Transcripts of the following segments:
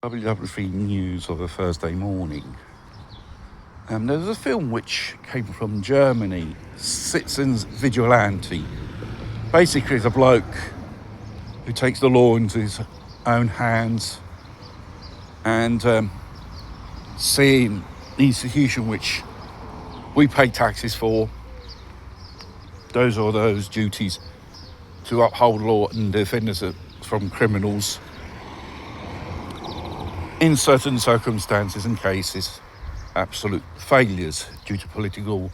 WW3 News of a Thursday morning. There was a film which came from Germany, Citizens Vigilante. Basically, it's a bloke who takes the law into his own hands and seeing the institution which we pay taxes for, those duties to uphold law and defend us from criminals in certain circumstances and cases, absolute failures due to political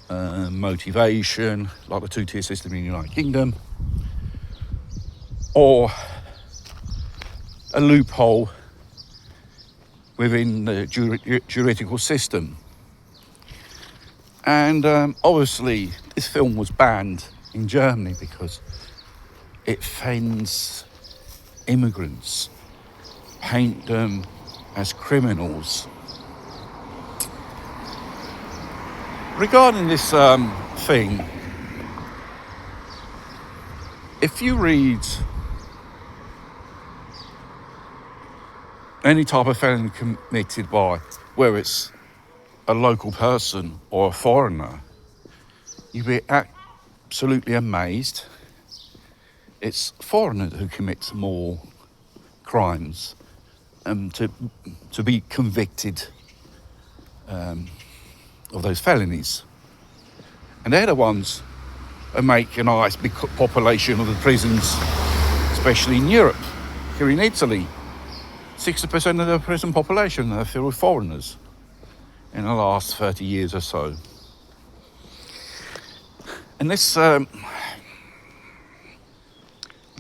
motivation, like the two-tier system in the United Kingdom, or a loophole within the juridical system. And obviously this film was banned in Germany because it offends immigrants, paint them as criminals. Regarding this thing, if you read any type of felony committed by, whether it's a local person or a foreigner, you'd be absolutely amazed. It's foreigners who commit more crimes to be convicted of those felonies. And they're the ones who make a nice big population of the prisons, especially in Europe. Here in Italy, 60% of the prison population are filled with foreigners in the last 30 years or so. And this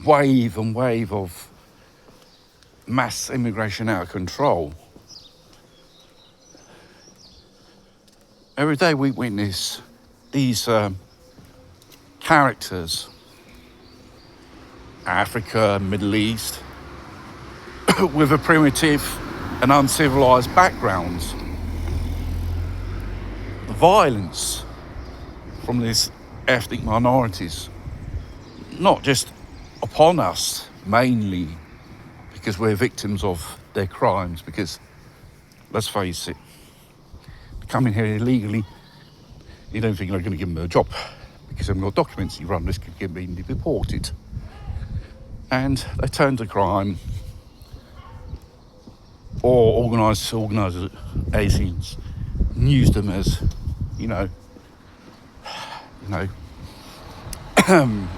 wave of mass immigration out of control, every day we witness these characters, Africa, Middle East, with a primitive and uncivilized backgrounds. The violence from these ethnic minorities, not just upon us mainly because we're victims of their crimes, because let's face it, coming here illegally, you don't think they're going to give them a job because they haven't got documents. You run risk of being deported. And they turn to crime or organisations use them as,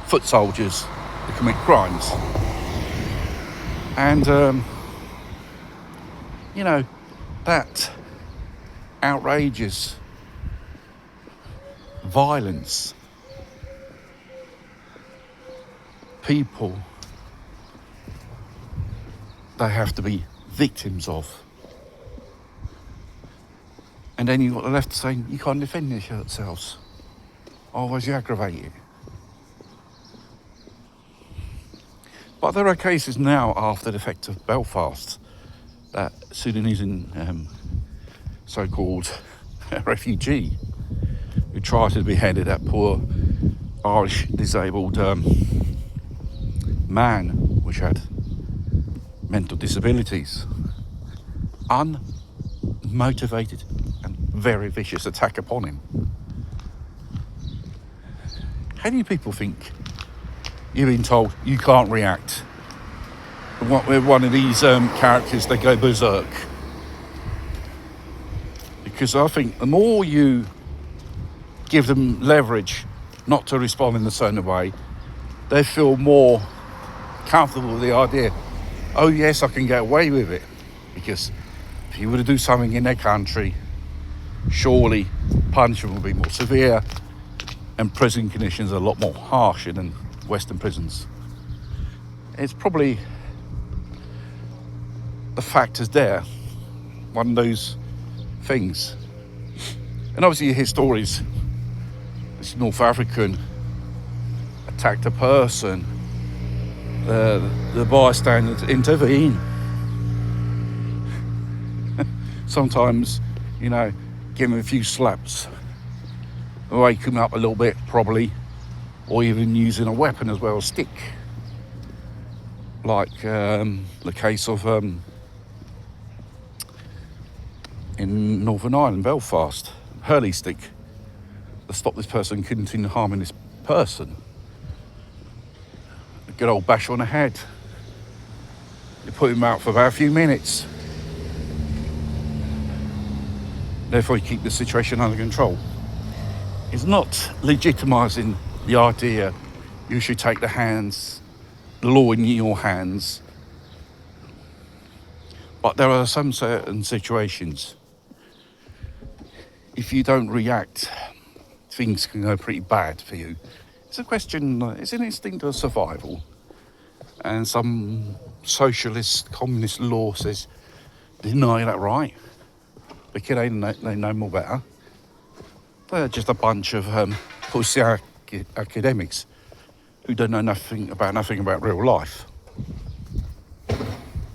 foot soldiers to commit crimes. And, that outrageous violence, people they have to be victims of. And then you've got the left saying you can't defend yourselves, otherwise you aggravate it. But there are cases now after the effect of Belfast that Sudanese so-called refugee who tried to behead that poor Irish disabled man which had mental disabilities. Unmotivated and very vicious attack upon him. How do you people think you've been told you can't react? With one of these characters, they go berserk. Because I think the more you give them leverage not to respond in a certain way, they feel more comfortable with the idea, oh yes, I can get away with it. Because if you were to do something in their country, surely punishment will be more severe and prison conditions are a lot more harsher than Western prisons. It's probably the factors there, one of those things. And obviously you hear stories, this North African attacked a person, the bystanders intervene. Sometimes, give him a few slaps, wake him up a little bit probably, or even using a weapon as well, a stick. Like the case of in Northern Ireland, Belfast, hurley stick, to stop this person continuing harming this person. A good old bash on the head. You put him out for about a few minutes. Therefore, you keep the situation under control. It's not legitimising the idea you should take the law in your hands. But there are some certain situations, if you don't react, things can go pretty bad for you. It's a question, it's an instinct of survival. And some socialist, communist law says, deny that right. Because they know more better. They're just a bunch of pussy academics who don't know nothing about real life.